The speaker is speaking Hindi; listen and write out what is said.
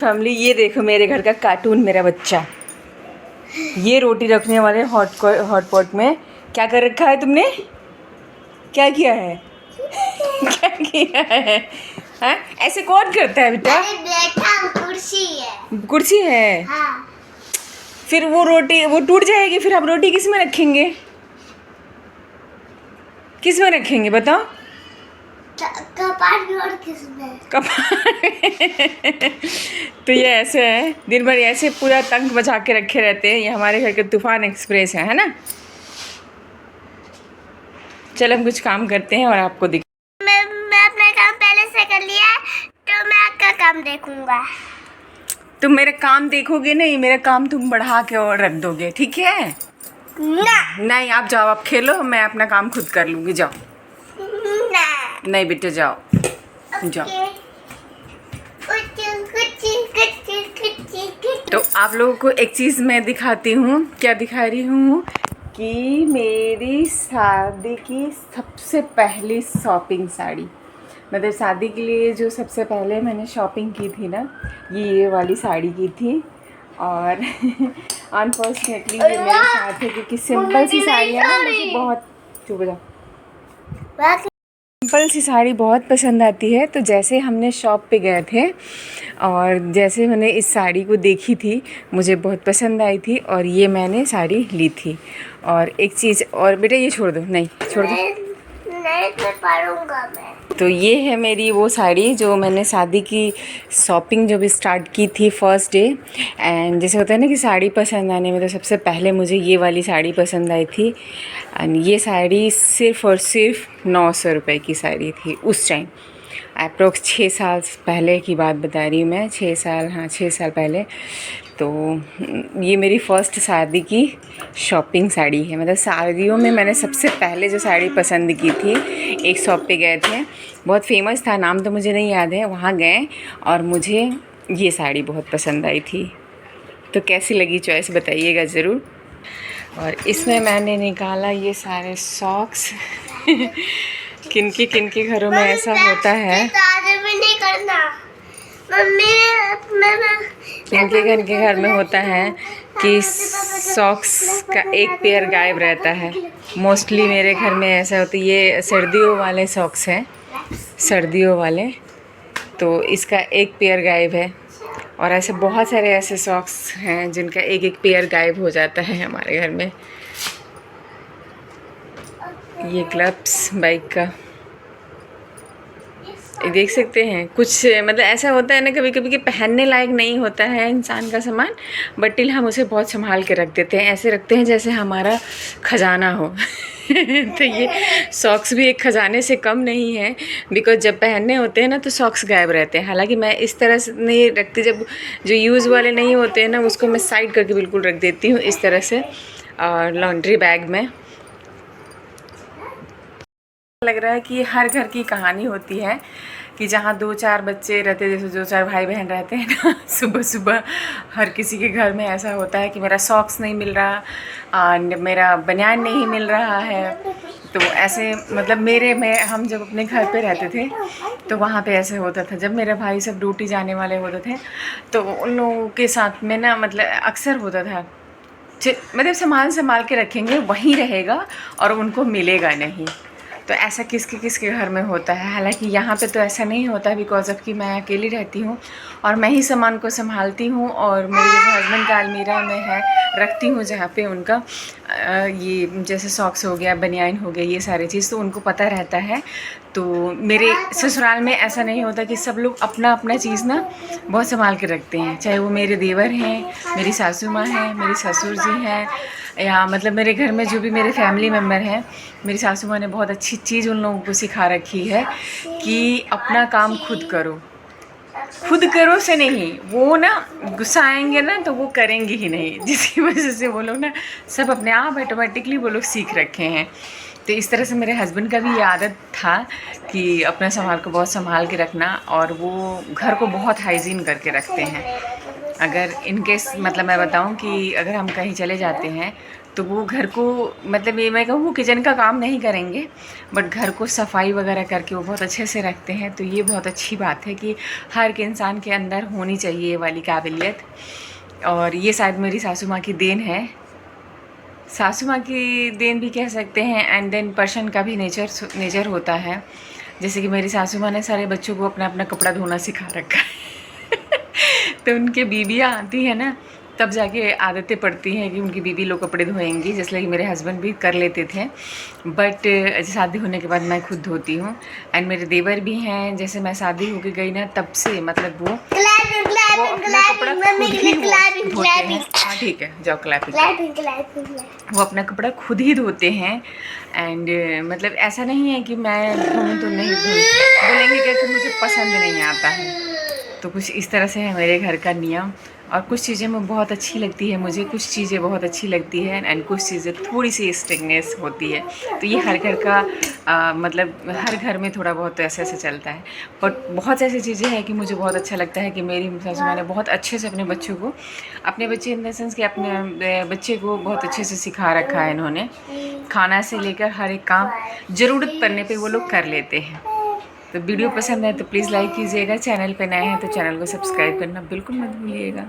फैमिली, ये देखो मेरे घर का कार्टून मेरा बच्चा। ये रोटी रखने वाले हॉट पॉट में क्या कर रखा है तुमने? क्या किया है? क्या किया है? हाँ? ऐसे कौन करता है बेटा? कुर्सी है। कुर्सी है। हाँ। फिर वो रोटी वो टूट जाएगी, फिर हम रोटी किस में रखेंगे? किस में रखेंगे बताओ? कपाट में और किसमें? तो ये ऐसे है, दिन भर ऐसे पूरा तंग बचा के रखे रहते हैं। ये हमारे घर के तूफान एक्सप्रेस है ना। चल हम कुछ काम करते हैं और आपको दिख। मैं अपना काम पहले से कर लिया, तो मैं आपका काम देखूंगा। तुम मेरा काम देखोगे नहीं, मेरा काम तुम बढ़ा के और रख दोगे, ठीक है? ना। नहीं, आप जाओ, आप खेलो, मैं अपना काम खुद कर लूँगी। जाओ। ना। नहीं बेटा, जाओ जाओ। तो आप लोगों को एक चीज़ मैं दिखाती हूँ। क्या दिखा रही हूँ? कि मेरी शादी की सबसे पहली शॉपिंग साड़ी, मतलब शादी के लिए जो सबसे पहले मैंने शॉपिंग की थी ना, ये वाली साड़ी की थी। और अनफॉर्चुनेटली ये मेरे साथ है, क्योंकि सिंपल सी साड़ियाँ ना मुझे बहुत, चुप जाओ, सिंपल सी साड़ी बहुत पसंद आती है। तो जैसे हमने शॉप पे गए थे और जैसे मैंने इस साड़ी को देखी थी, मुझे बहुत पसंद आई थी और ये मैंने साड़ी ली थी। और एक चीज़ और बेटा, ये छोड़ दो, नहीं छोड़ दो, नहीं कर पाऊंगा मैं। तो ये है मेरी वो साड़ी जो मैंने शादी की शॉपिंग जब स्टार्ट की थी फर्स्ट डे। एंड जैसे होता है ना कि साड़ी पसंद आने में, तो सबसे पहले मुझे ये वाली साड़ी पसंद आई थी। एंड ये साड़ी सिर्फ़ और सिर्फ 900 रुपये की साड़ी थी उस टाइम। अप्रोक्स 6 साल पहले की बात बता रही हूँ मैं, 6 साल, हाँ 6 साल पहले। तो ये मेरी फ़र्स्ट शादी की शॉपिंग साड़ी है। मतलब शादियों में मैंने सबसे पहले जो साड़ी पसंद की थी, एक शॉप पे गए थे, बहुत फेमस था, नाम तो मुझे नहीं याद है, वहाँ गए और मुझे ये साड़ी बहुत पसंद आई थी। तो कैसी लगी चॉइस बताइएगा ज़रूर। और इसमें मैंने निकाला ये सारे सॉक्स। किनके घरों में ऐसा होता है, नहीं करना मम्मी। किनके घर में होता है कि सॉक्स का एक पेयर गायब रहता है। मोस्टली मेरे घर में ऐसा होता है। ये सर्दियों वाले सॉक्स हैं, सर्दियों वाले, तो इसका एक पेयर गायब है। और ऐसे बहुत सारे ऐसे सॉक्स हैं जिनका एक एक पेयर गायब हो जाता है हमारे घर में। ये ग्लव्स बाइक का, ये देख सकते हैं। कुछ मतलब ऐसा होता है ना कभी कभी कि पहनने लायक नहीं होता है इंसान का सामान, बट टिल हम उसे बहुत संभाल के रख देते हैं, ऐसे रखते हैं जैसे हमारा खजाना हो। तो ये सॉक्स भी एक खजाने से कम नहीं है, बिकॉज जब पहनने होते हैं ना तो सॉक्स गायब रहते हैं। हालांकि मैं इस तरह से नहीं रखती, जब जो यूज़ वाले नहीं होते हैं ना उसको मैं साइड करके बिल्कुल रख देती हूँ इस तरह से, और लॉन्ड्री बैग में। लग रहा है कि हर घर की कहानी होती है कि जहाँ 2-4 बच्चे रहते हैं, जैसे 2-4 भाई बहन रहते हैं ना, सुबह सुबह हर किसी के घर में ऐसा होता है कि मेरा सॉक्स नहीं मिल रहा और मेरा बनियान नहीं मिल रहा है। तो ऐसे मतलब मेरे में, हम जब अपने घर पे रहते थे तो वहाँ पे ऐसे होता था, जब मेरे भाई सब ड्यूटी जाने वाले होते थे तो उन लोगों के साथ में ना मतलब अक्सर होता था, मतलब संभाल के रखेंगे, वहीं रहेगा और उनको मिलेगा नहीं। तो ऐसा किसके घर में होता है। हालांकि यहाँ पे तो ऐसा नहीं होता, बिकॉज ऑफ कि मैं अकेली रहती हूँ और मैं ही सामान को संभालती हूँ। और मेरे जैसे हस्बैंड का अलमीरा में है, रखती हूँ जहाँ पे उनका ये जैसे सॉक्स हो गया, बनियान हो गया, ये सारी चीज़ तो उनको पता रहता है। तो मेरे ससुराल में ऐसा नहीं होता कि सब लोग अपना अपना चीज़ ना बहुत संभाल के रखते हैं, चाहे वो मेरे देवर हैं, मेरी सासू माँ हैं, मेरे ससुर जी हैं, या मतलब मेरे घर में जो भी मेरे फैमिली मेम्बर हैं। मेरी सासू माँ ने बहुत अच्छी चीज़ उन लोगों को सिखा रखी है कि अपना काम खुद करो। खुद करो से नहीं, वो ना गुस्सा आएंगे ना तो वो करेंगे ही नहीं, जिसकी वजह से वो लोग ना सब अपने आप ऑटोमेटिकली वो लोग सीख रखे हैं। तो इस तरह से मेरे हस्बैंड का भी ये आदत था कि अपना सामान को बहुत संभाल के रखना, और वो घर को बहुत हाइजीन करके रखते हैं। अगर इनकेस मतलब मैं बताऊं कि अगर हम कहीं चले जाते हैं तो वो घर को मतलब ये मैं कहूँ वो किचन का काम नहीं करेंगे, बट घर को सफाई वगैरह करके वो बहुत अच्छे से रखते हैं। तो ये बहुत अच्छी बात है कि हर एक इंसान के अंदर होनी चाहिए ये वाली काबिलियत। और ये शायद मेरी सासू माँ की देन है, सासू माँ की देन भी कह सकते हैं। एंड देन पर्सन का भी नेचर होता है। जैसे कि मेरी सासू माँ ने सारे बच्चों को अपना अपना कपड़ा धोना सिखा रखा है तो उनके बीबियाँ आती हैं ना, तब जाके आदतें पड़ती हैं कि उनकी बीबी लोग कपड़े धोएंगी, जिसलिए कि मेरे हस्बैंड भी कर लेते थे। बट शादी होने के बाद मैं खुद धोती हूँ। एंड मेरे देवर भी हैं, जैसे मैं शादी होके गई ना तब से मतलब वो अपना कपड़ा खुद ही धोते हैं। हाँ ठीक है, जाओ क्लैपिंग। वो अपना कपड़ा खुद ही धोते हैं। एंड मतलब ऐसा नहीं है कि मैं धोऊँ तो नहीं बोलेंगे क्या कि मुझे पसंद नहीं आता है। तो कुछ इस तरह से है मेरे घर का नियम। और कुछ चीज़ें मुझे बहुत अच्छी लगती है, मुझे कुछ चीज़ें बहुत अच्छी लगती है एंड कुछ चीज़ें थोड़ी सी स्ट्रिक्टनेस होती है। तो ये हर घर का मतलब हर घर में थोड़ा बहुत ऐसे ऐसे चलता है। बट बहुत ऐसी चीज़ें हैं कि मुझे बहुत अच्छा लगता है कि मेरी सासू माँ ने बहुत अच्छे से अपने बच्चों को, अपने बच्चे इन द सेंस कि अपने बच्चे को बहुत अच्छे से सिखा रखा है इन्होंने। खाना से लेकर हर एक काम ज़रूरत पड़ने पे वो लोग कर लेते हैं। तो वीडियो पसंद है तो प्लीज़ लाइक कीजिएगा, चैनल पे नए हैं तो चैनल को सब्सक्राइब करना बिल्कुल मत भूलिएगा।